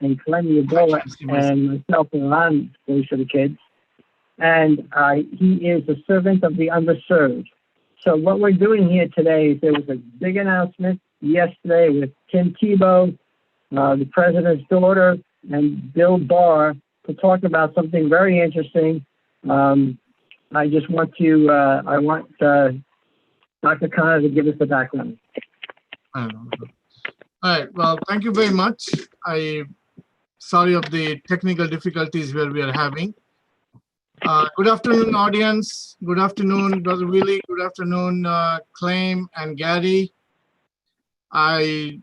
and Clem Yaboa and myself and Ron goes for the kids. And he is a servant of the underserved. So what we're doing here today is there was a big announcement yesterday with Tim Tebow, the president's daughter, and Bill Barr to talk about something very interesting. I just want to, I want Dr. Khanna to give us the background. All right. Well, thank you very much. Sorry of the technical difficulties where we are having. Good afternoon, audience. Good afternoon, Brother Willie. Good afternoon, Clem and Gary. I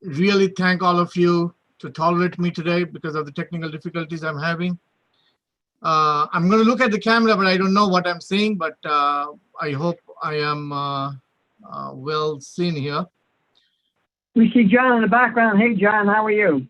really thank all of you to tolerate me today because of the technical difficulties I'm having. I'm going to look at the camera, but I don't know what I'm saying, but I hope I am well seen here. We see John in the background. Hey, John, how are you?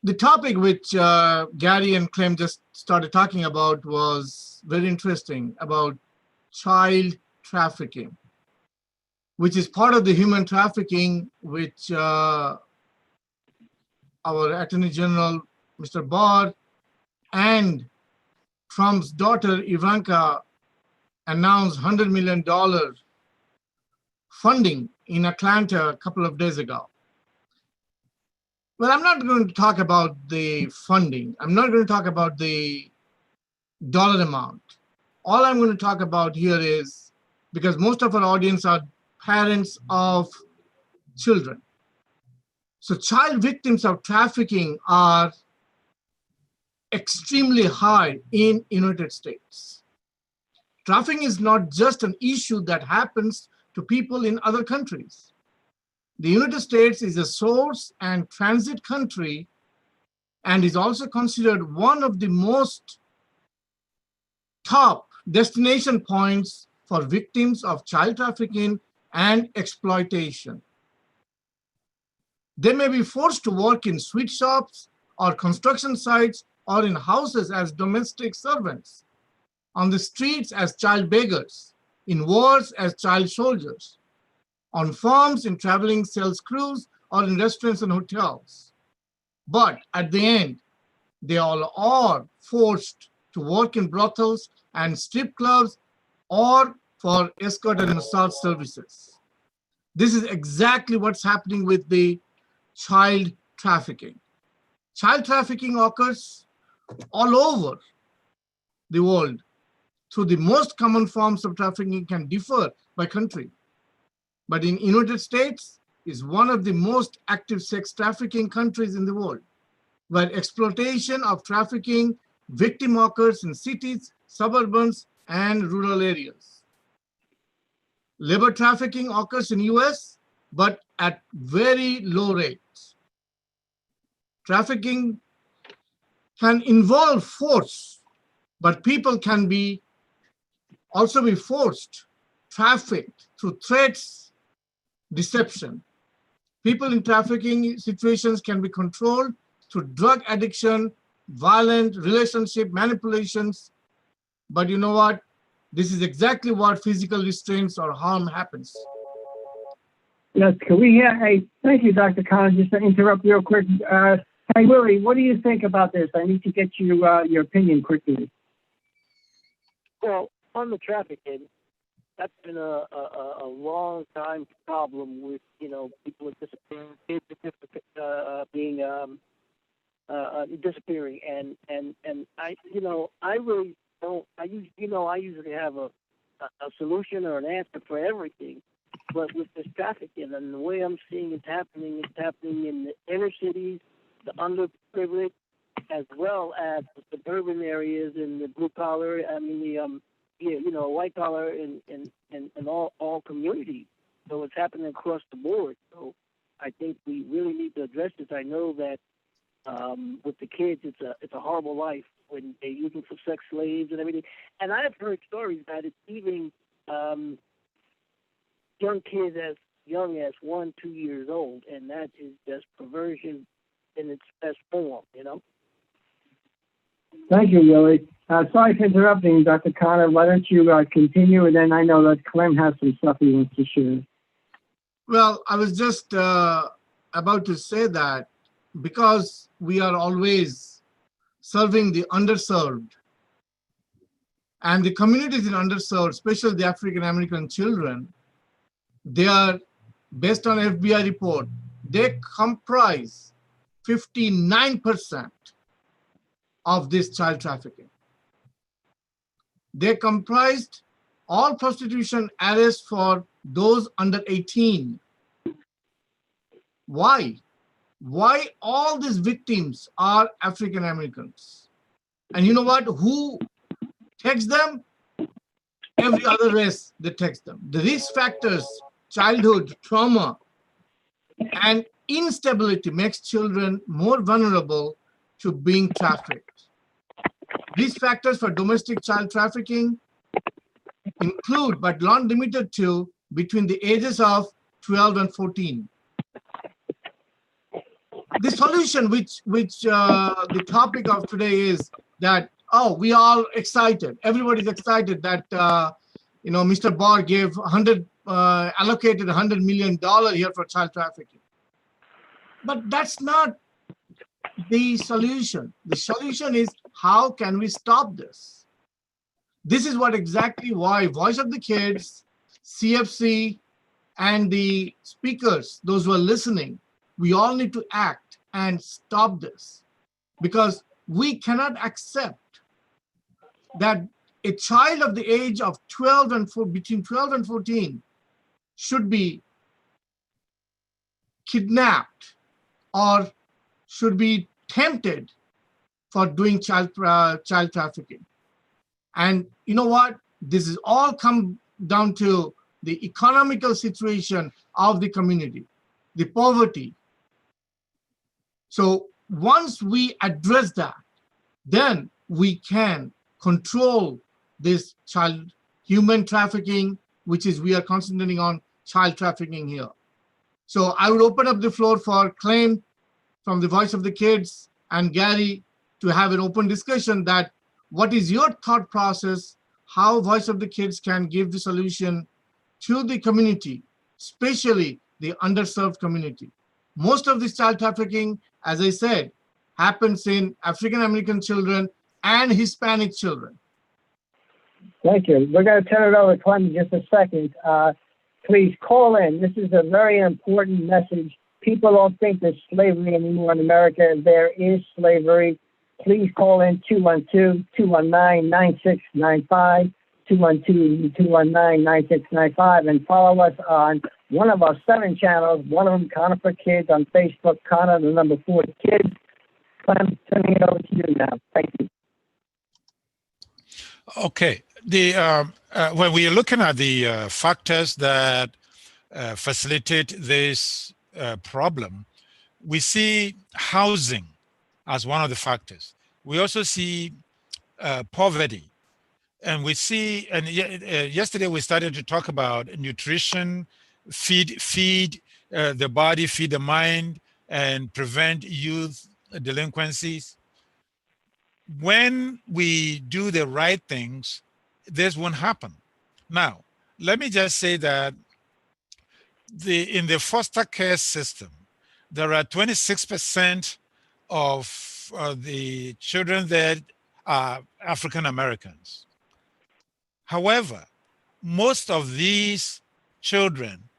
The topic which Gary and Clem just started talking about was very interesting, about child trafficking, which is part of the human trafficking which our Attorney General, Mr. Barr, and Trump's daughter, Ivanka, announced $100 million funding in Atlanta a couple of days ago. Well, I'm not going to talk about the funding. I'm not going to talk about the dollar amount. All I'm going to talk about here is, because most of our audience are parents of children. So child victims of trafficking are extremely high in United States. Trafficking is not just an issue that happens to people in other countries. The United States is a source and transit country and is also considered one of the most top destination points for victims of child trafficking and exploitation. They may be forced to work in sweet shops or construction sites or in houses as domestic servants, on the streets as child beggars, in wars as child soldiers, on farms in traveling sales crews, or in restaurants and hotels. But at the end, they all are forced to work in brothels and strip clubs or for escort and assault services. This is exactly what's happening with the child trafficking. Child trafficking occurs all over the world. So the most common forms of trafficking can differ by country. But in United States is one of the most active sex trafficking countries in the world, where exploitation of trafficking victim occurs in cities, suburbs, and rural areas. Labor trafficking occurs in US, but at very low rates. Trafficking can involve force, but people can also be forced, trafficked through threats, deception. People in trafficking situations can be controlled through drug addiction, violent relationship manipulations. But you know what? This is exactly what physical restraints or harm happens. Yes, can we hear? Hey, thank you, Dr. Khanna. Just to interrupt real quick. Hey, Willie, what do you think about this? I need to get you your opinion quickly. Well, on the trafficking, that's been a long time problem with, people are disappearing, kids are disappearing, and I really don't. I usually have a solution or an answer for everything, but with this trafficking and the way I'm seeing it's happening in the inner cities, the underprivileged, as well as the suburban areas and the blue collar. I mean the white collar and all communities. So it's happening across the board. So I think we really need to address this. I know that with the kids, it's a horrible life when they use them for sex slaves and everything. And I've heard stories that it's even young kids as young as 1-2 years old, and that is just perversion in its best form. Thank you, Willie. Sorry for interrupting, Dr. Khanna. Why don't you continue, and then I know that Clem has some stuff he wants to share. Well, I was just about to say that because we are always serving the underserved and the communities in underserved, especially the African American children, they are, based on FBI report, they comprise 59% of this child trafficking. They comprised all prostitution arrests for those under 18. Why? Why all these victims are African Americans? And you know what? Who takes them? Every other race that takes them. The risk factors, childhood, trauma, and instability makes children more vulnerable to being trafficked. Risk factors for domestic child trafficking include, but not limited to, between the ages of 12 and 14. The solution, which the topic of today is that, oh, we are all excited. Everybody's excited that, Mr. Barr gave allocated $100 million here for child trafficking. But that's not the solution. The solution is, how can we stop this? This is what exactly why Voice of the Kids, CFC, and the speakers, those who are listening, we all need to act and stop this, because we cannot accept that a child of the age of between 12 and 14 should be kidnapped or should be tempted for doing child trafficking. And you know what? This is all come down to the economical situation of the community, the poverty. So once we address that, then we can control this human trafficking, which is, we are concentrating on child trafficking here. So I will open up the floor for Clem from the Voice of the Kids and Gary to have an open discussion that what is your thought process, how Voice of the Kids can give the solution to the community, especially the underserved community. Most of this child trafficking, as I said, happens in African American children and Hispanic children. Thank you. We're going to turn it over to Clem in just a second. Please call in. This is a very important message. People don't think there's slavery anymore in America. There is slavery. Please call in 212-219-9695, 212-219-9695, and follow us on one of our 7 channels, one of them, Khanna for Kids, on Facebook, Khanna, the number 4 Kids. Clem, turning it over to you now. Thank you. Okay. When we are looking at the factors that facilitate this problem, we see housing as one of the factors. We also see poverty, and we see. And yesterday we started to talk about nutrition, feed the body, feed the mind, and prevent youth delinquencies. When we do the right things, this won't happen. Now, let me just say that in the foster care system, there are 26% of the children that are African Americans. However, most of these children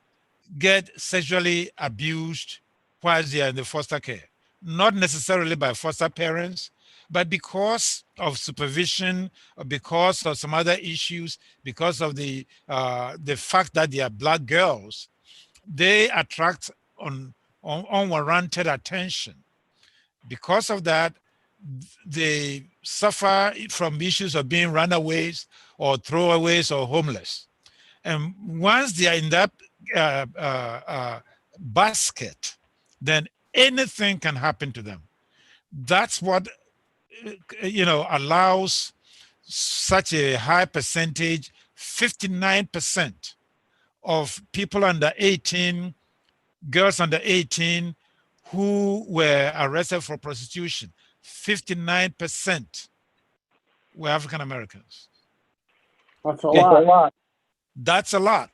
get sexually abused while they are in the foster care, not necessarily by foster parents, but because of supervision, or because of some other issues, because of the fact that they are Black girls, they attract unwarranted attention. Because of that, they suffer from issues of being runaways or throwaways or homeless. And once they are in that basket, then anything can happen to them. That's what allows such a high percentage, 59% of people under 18, girls under 18, who were arrested for prostitution. 59%. were African Americans. That's a Okay. lot. That's a lot.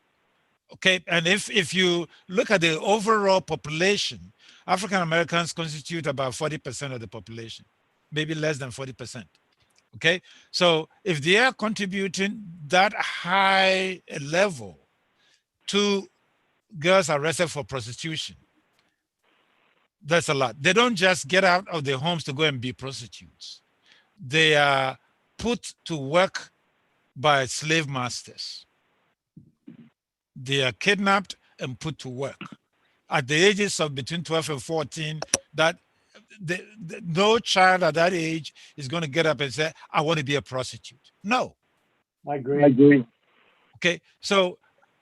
Okay, and if you look at the overall population, African Americans constitute about 40% of the population, maybe less than 40%. Okay, so if they are contributing that high a level to girls arrested for prostitution, that's a lot. They don't just get out of their homes to go and be prostitutes. They are put to work by slave masters. They are kidnapped and put to work at the ages of between 12 and 14. That no child at that age is going to get up and say, I want to be a prostitute. No. I agree. I agree. Okay, so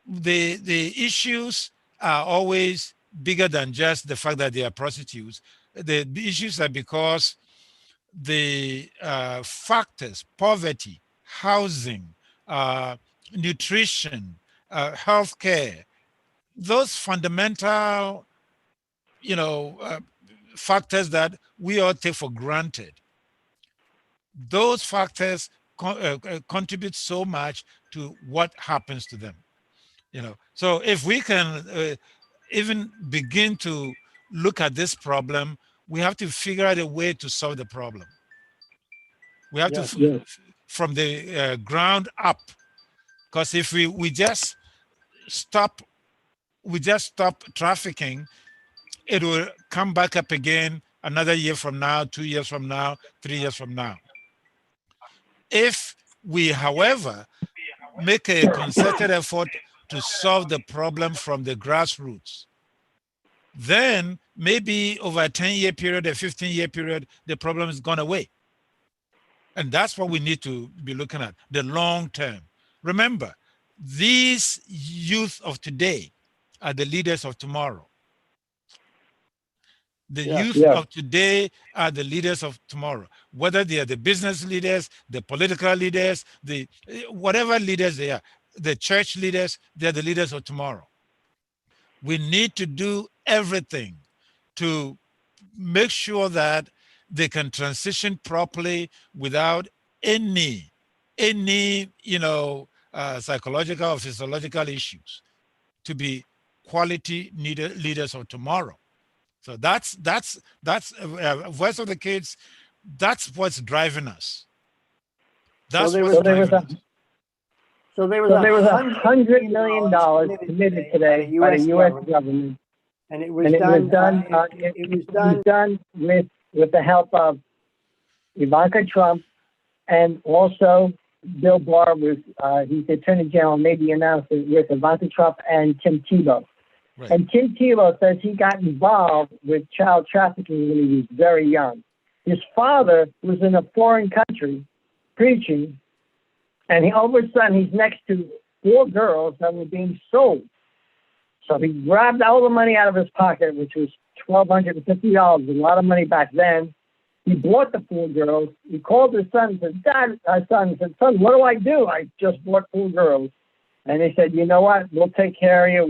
the issues are always bigger than just the fact that they are prostitutes. The issues are because the factors, poverty, housing, nutrition, healthcare, those fundamental, factors that we all take for granted, those factors contribute so much to what happens to them. So if we can even begin to look at this problem, we have to figure out a way to solve the problem. We have to from the ground up, because if we just stop trafficking, it will come back up again another year from now, 2 years from now, 3 years from now. If we, however, make a concerted effort to solve the problem from the grassroots, then maybe over a 10-year period, a 15-year period, the problem has gone away. And that's what we need to be looking at, the long term. Remember, these youth of today are the leaders of tomorrow. The youth of today are the leaders of tomorrow, whether they are the business leaders, the political leaders, the whatever leaders they are, the church leaders, they're the leaders of tomorrow. We need to do everything to make sure that they can transition properly without any psychological or physiological issues, to be quality leaders of tomorrow. So that's Voice of the Kids. That's what's driving us. That's what's driving us. So there was $100 million committed today by the U.S. government, and it was done with the help of Ivanka Trump, and also Bill Barr, he's the Attorney General, made the announcement with Ivanka Trump and Tim Tebow. Right. And Tim Tebow says he got involved with child trafficking when he was very young. His father was in a foreign country preaching, and all of a sudden he's next to 4 girls that were being sold. So he grabbed all the money out of his pocket, which was $1,250, a lot of money back then. He bought the 4 girls. He called his son and said, son, what do I do? I just bought 4 girls. And they said, you know what? We'll take care of you.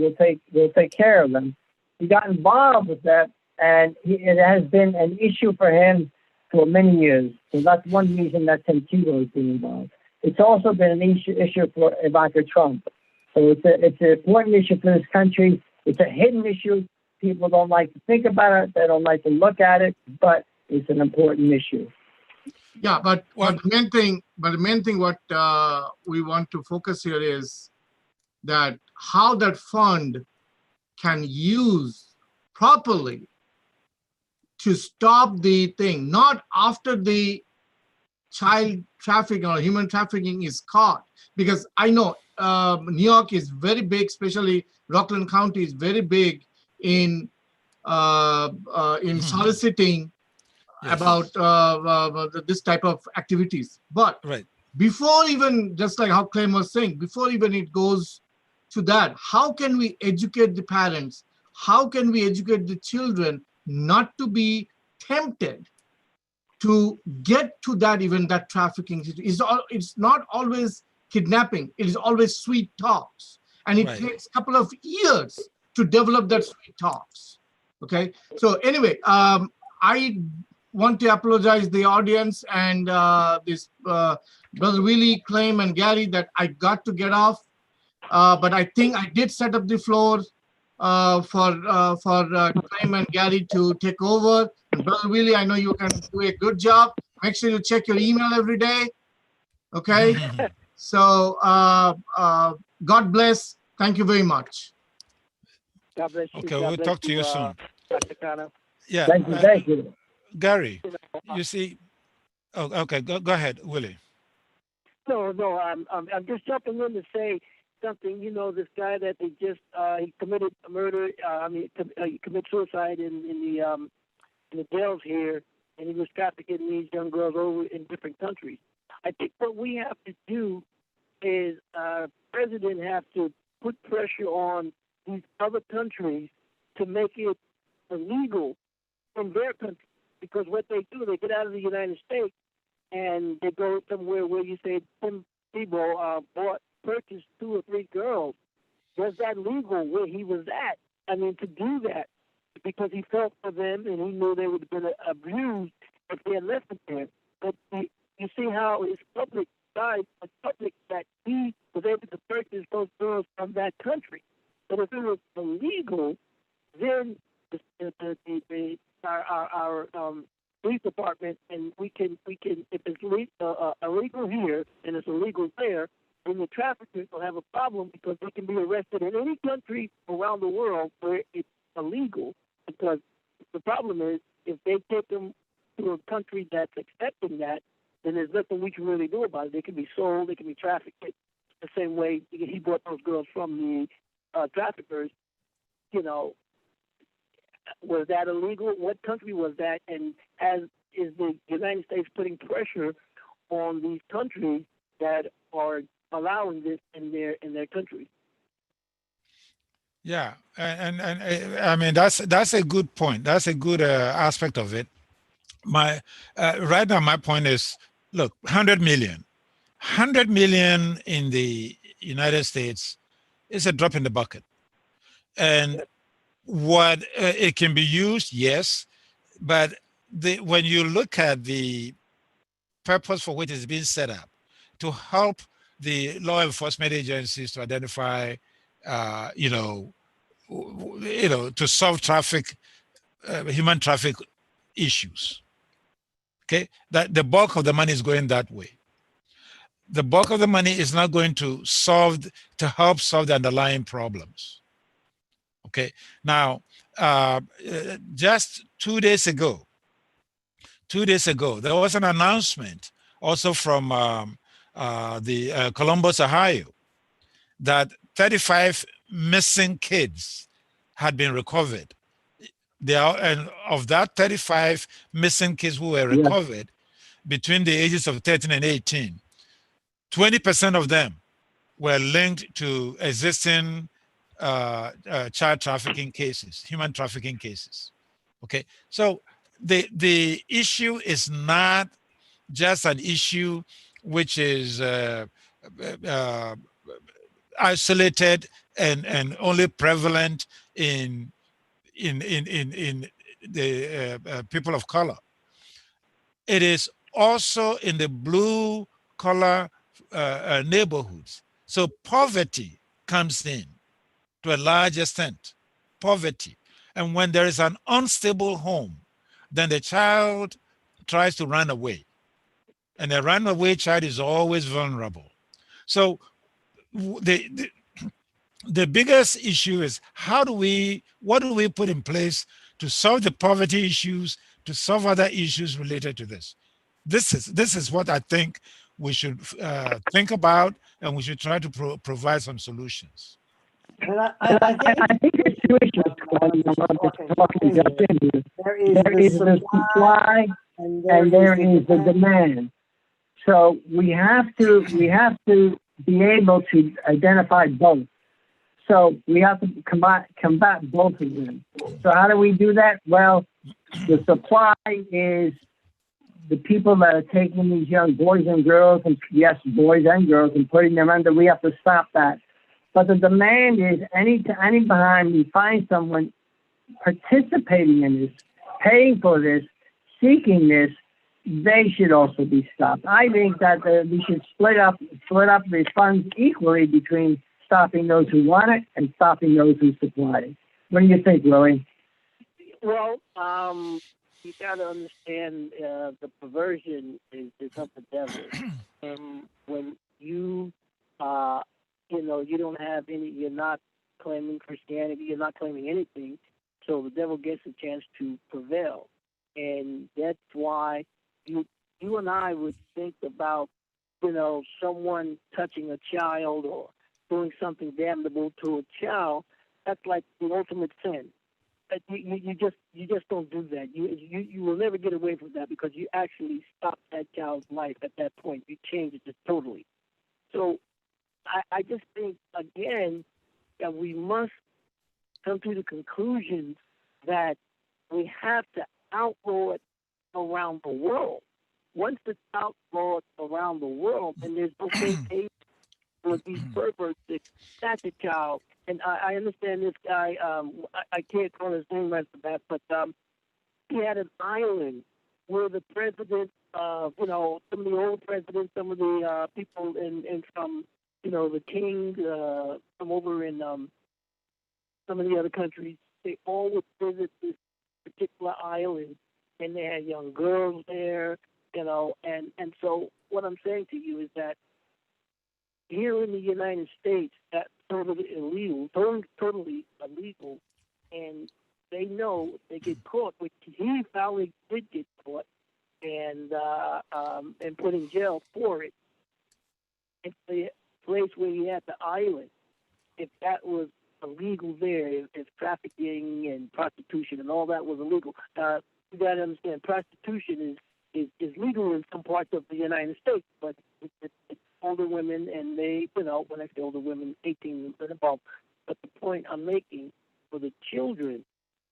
We'll take care of them. He got involved with that, and it has been an issue for him for many years. So that's one reason that Tim Tebow has been involved. It's also been an issue for Ivanka Trump. So it's an important issue for this country. It's a hidden issue. People don't like to think about it. They don't like to look at it, but it's an important issue. Yeah, but the main thing what we want to focus here is that how that fund can use properly to stop the thing, not after the child trafficking or human trafficking is caught. Because I know New York is very big, especially Rockland County is very big in soliciting about this type of activities. But before even, just like how Clem was saying, before even it goes to that, how can we educate the parents? How can we educate the children not to be tempted to get to that, even that trafficking? It's not always kidnapping. It is always sweet talks. And it takes a couple of years to develop that sweet talks. Okay. So anyway, I want to apologize the audience and this Brother Willie, Claim, and Gary that I got to get off. But I think I did set up the floor for Claim and Gary to take over. And Brother Willie, I know you can do a good job. Make sure you check your email every day. Okay. So God bless. Thank you very much. God bless you. Okay, God we'll bless talk to you soon. Dr. Khanna. Yeah. Thank you. Gary, you see, oh, okay, go ahead, Willie. No, I'm just jumping in to say something. You know, this guy that they just he committed a murder. He committed suicide in the jails here, and he was trafficking these young girls over in different countries. I think what we have to do is president have to put pressure on these other countries to make it illegal from their country, because what they do, they get out of the United States and they go somewhere where you say Tebow purchased 2 or 3 girls. Was that legal where he was at? I mean, to do that because he felt for them and he knew they would have been abused if they had left them there. But you see how it's public that he was able to purchase those girls from that country. But if it was illegal, then our police department, and we can if it's illegal here and it's illegal there, then the traffickers will have a problem because they can be arrested in any country around the world where it's illegal. Because the problem is, if they take them to a country that's accepting that, then there's nothing we can really do about it. They can be sold, they can be trafficked the same way he bought those girls from the traffickers. You know, was that illegal? What country was that? And is the United States putting pressure on these countries that are allowing this in their countries? Yeah, and I mean that's a good point. That's a good aspect of it. My right now my point is, look, 100 million in the United States is a drop in the bucket, and what it can be used, yes, but when you look at the purpose for which it's being set up, to help the law enforcement agencies to identify, to solve human traffic issues. Okay, that the bulk of the money is going that way. The bulk of the money is not going to help solve the underlying problems. Okay, now just 2 days ago, there was an announcement also from the Columbus, Ohio, that 35 missing kids had been recovered. And of that 35 missing kids who were recovered between the ages of 13 and 18, 20% of them were linked to existing child trafficking cases, human trafficking cases. Okay, so the issue is not just an issue which is isolated and only prevalent in the people of color. It is also in the blue collar neighborhoods. So poverty comes in to a large extent, poverty. And when there is an unstable home, then the child tries to run away. And a runaway child is always vulnerable. So the biggest issue is what do we put in place to solve the poverty issues, to solve other issues related to this? This is what I think we should think about, and we should try to provide some solutions. And I think there's 2 issues. There is the supply and there is the demand. So we have to be able to identify both. So we have to combat both of them. So how do we do that? Well, the supply is the people that are taking these young boys and girls, and yes, boys and girls, and putting them under. We have to stop that. But the demand is any time we find someone participating in this, paying for this, seeking this, they should also be stopped. I think that we should split up the funds equally between stopping those who want it and stopping those who supply it. What do you think, Willie? Well, you got to understand the perversion is of the devil. And when you don't have any, you're not claiming Christianity, you're not claiming anything, so the devil gets a chance to prevail. And that's why you and I would think about, someone touching a child or doing something damnable to a child. That's like the ultimate sin. You just don't do that. You will never get away from that because you actually stop that child's life at that point. You change it totally. So I just think, again, that we must come to the conclusion that we have to outlaw it around the world. Once it's outlawed around the world, then there's no case for these perverts to snatch a child. And I understand this guy, I can't call his name right for that, but he had an island where the president, some of the old presidents, some of the people from, the king from over in some of the other countries, they all would visit this particular island, and they had young girls there, and so what I'm saying to you is that here in the United States, that's totally illegal, totally illegal, and they know if they get caught, which he probably did get caught, and put in jail for it. It's the place where he had the island. If that was illegal there, if trafficking and prostitution and all that was illegal, you got to understand, prostitution is legal in some parts of the United States, but it's older women, and they, when I say older women, 18 and above. But the point I'm making for the children,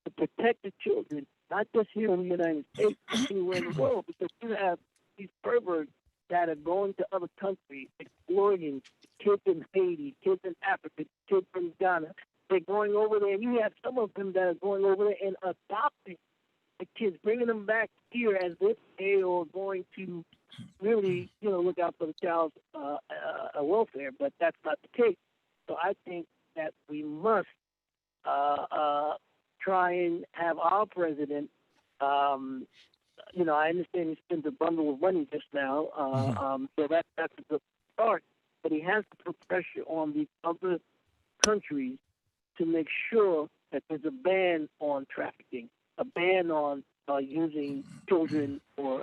to protect the children, not just here in the United States, but anywhere in the world, because you have these perverts that are going to other countries, exploiting kids in Haiti, kids in Africa, kids from Ghana. They're going over there, and you have some of them that are going over there and adopting the kids, bringing them back here as if they are going to really, look out for the child's welfare, but that's not the case. So I think that we must try and have our president, I understand he spent a bundle of money just now, so that's a good start, but he has to put pressure on the other countries to make sure that there's a ban on trafficking, a ban on using children for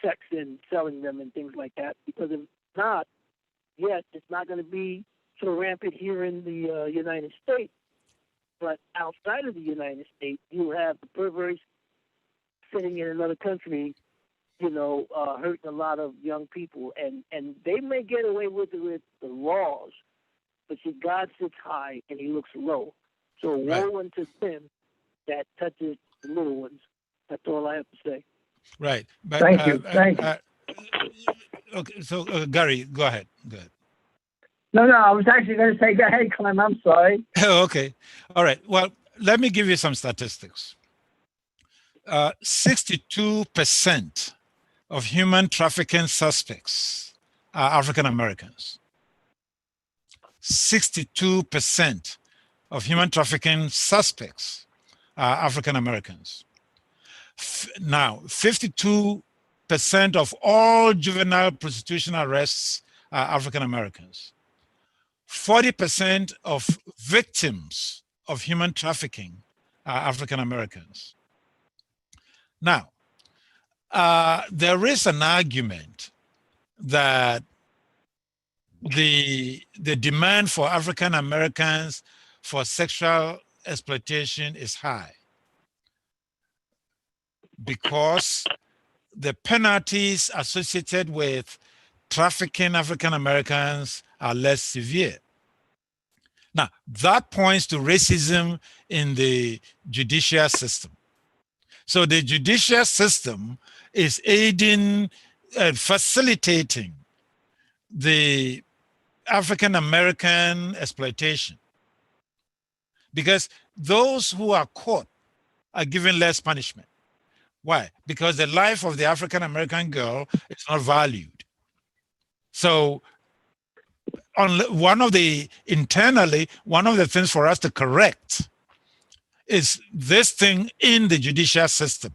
sex and selling them and things like that. Because if not, yes, it's not going to be so rampant here in the United States. But outside of the United States, you have the perverts sitting in another country, hurting a lot of young people. And they may get away with it with the laws, but see, God sits high and he looks low. So woe unto them that touches the little ones. That's all I have to say. Right. But, Thank you. Okay, so Gary, go ahead. No, I was actually going to say, go ahead, Clem. I'm sorry. Okay. All right. Well, let me give you some statistics. 62% of human trafficking suspects are African Americans. 62% of human trafficking suspects are African Americans. Now, 52% of all juvenile prostitution arrests are African Americans. 40% of victims of human trafficking are African Americans. Now, there is an argument that the demand for African Americans for sexual exploitation is high because the penalties associated with trafficking African Americans are less severe. Now, that points to racism in the judicial system. So the judicial system is aiding and facilitating the African American exploitation because those who are caught are given less punishment. Why? Because the life of the African American girl is not valued. So one of the things for us to correct is this thing in the judicial system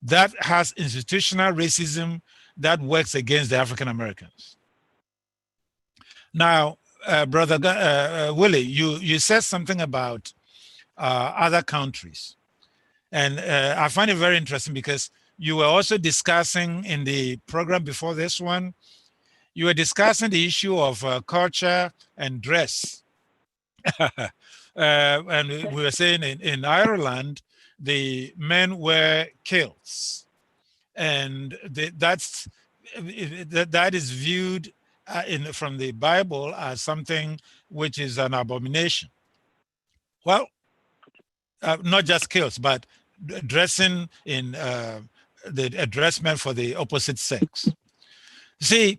that has institutional racism that works against the African Americans. Now, Brother Willie, you said something about other countries. And I find it very interesting because you were also discussing in the program before this one, you were discussing the issue of culture and dress. And we were saying in Ireland, the men wear kilts. And that is viewed from the Bible as something which is an abomination. Well, not just kilts, but dressing in the dress meant for the opposite sex. See,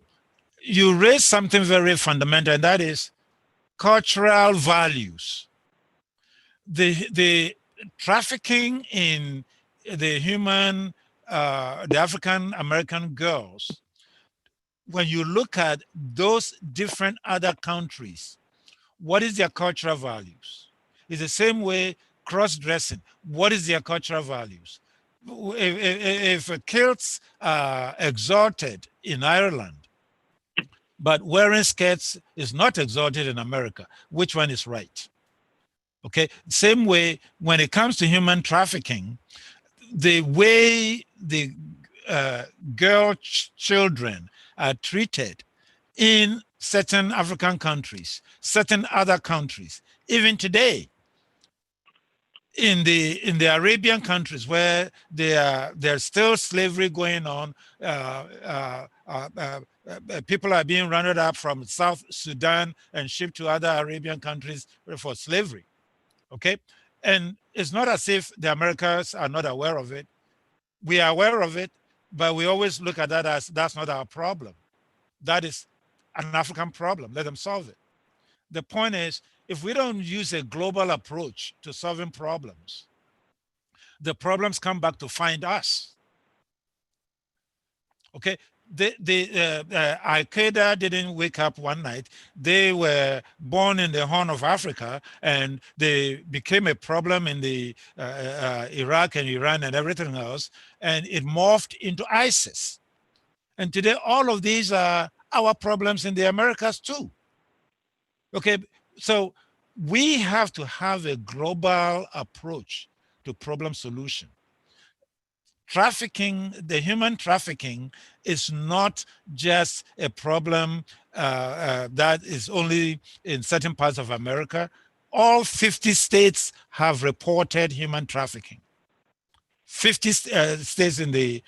you raise something very fundamental, and that is cultural values. The trafficking in the the African American girls, when you look at those different other countries, what is their cultural values? It's the same way cross-dressing. What is their cultural values? If kilts are exalted in Ireland, but wearing skirts is not exalted in America, which one is right? Okay, same way when it comes to human trafficking, the way the children are treated in certain African countries, certain other countries, even today, in the Arabian countries where there's still slavery going on, people are being rounded up from South Sudan and shipped to other Arabian countries for slavery. Okay, and it's not as if the Americans are not aware of it. We are aware of it, but we always look at that as that's not our problem. That is an African problem. Let them solve it. The point is, if we don't use a global approach to solving problems, the problems come back to find us. Okay, Al-Qaeda didn't wake up one night. They were born in the Horn of Africa, and they became a problem in the Iraq and Iran and everything else, and it morphed into ISIS. And today, all of these are our problems in the Americas too. Okay, so we have to have a global approach to problem solution. Trafficking, the human trafficking, is not just a problem that is only in certain parts of America. All 50 states have reported human trafficking. 50 states in the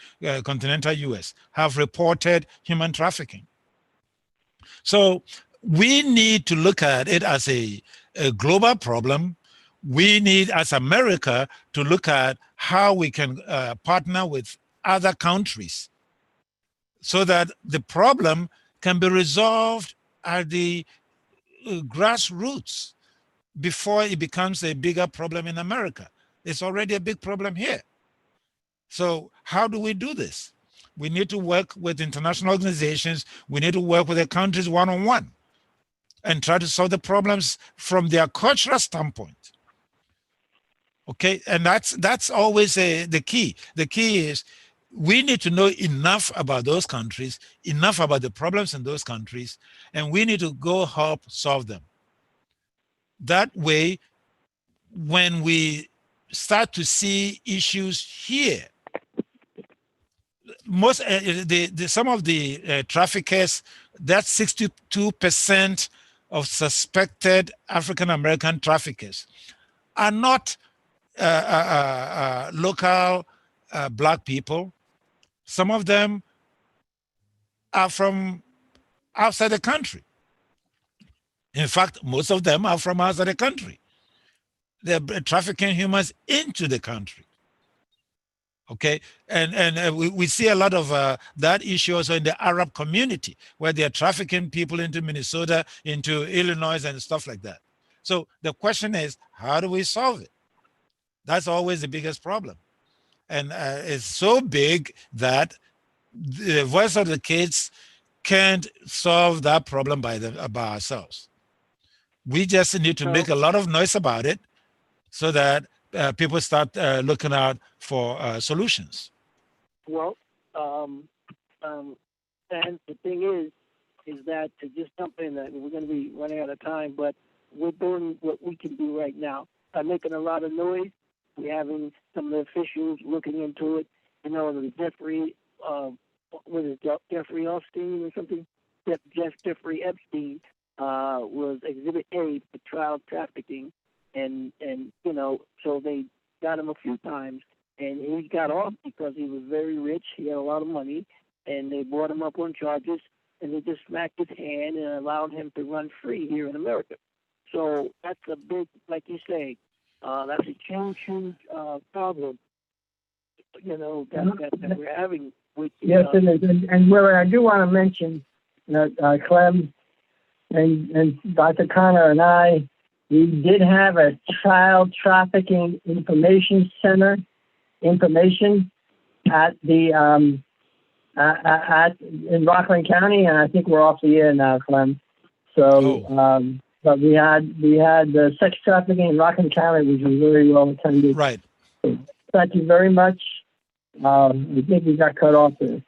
continental US have reported human trafficking. So we need to look at it as a global problem. We need, as America, to look at how we can partner with other countries so that the problem can be resolved at the grassroots before it becomes a bigger problem in America. It's already a big problem here. So how do we do this? We need to work with international organizations. We need to work with the countries one-on-one and try to solve the problems from their cultural standpoint. Okay, and that's always the key. The key is we need to know enough about those countries, enough about the problems in those countries, and we need to go help solve them. That way, when we start to see issues here, most some of the traffickers, that's 62% of suspected African American traffickers are not local Black people. Some of them are from outside the country. In fact, most of them are from outside the country. They're trafficking humans into the country. Okay, and we see a lot of that issue also in the Arab community, where they are trafficking people into Minnesota, into Illinois, and stuff like that. So the question is, how do we solve it? That's always the biggest problem. and it's so big that the voice of the kids can't solve that problem by ourselves. We just need to make a lot of noise about it so that people start looking out for solutions. Well, and the thing is that to just jump in, that we're going to be running out of time, but we're doing what we can do right now by making a lot of noise. We're having some of the officials looking into it. You know, the Jeffrey, Jeffrey Epstein or something? Jeffrey Epstein was Exhibit A for child trafficking, and you know, so they got him a few times, and he got off because he was very rich. He had a lot of money, and they brought him up on charges, and they just smacked his hand and allowed him to run free here in America. So that's a big, like you say, that's a huge problem, you know, that we're having with. Yes, it is. And where I do want to mention that Clem and Dr. Khanna and I, we did have a child trafficking information center at the in Rockland County, and I think we're off the air now, Clem. So, but we had the sex trafficking in Rockland County, which was very well attended. Right. So, thank you very much. I think we got cut off there.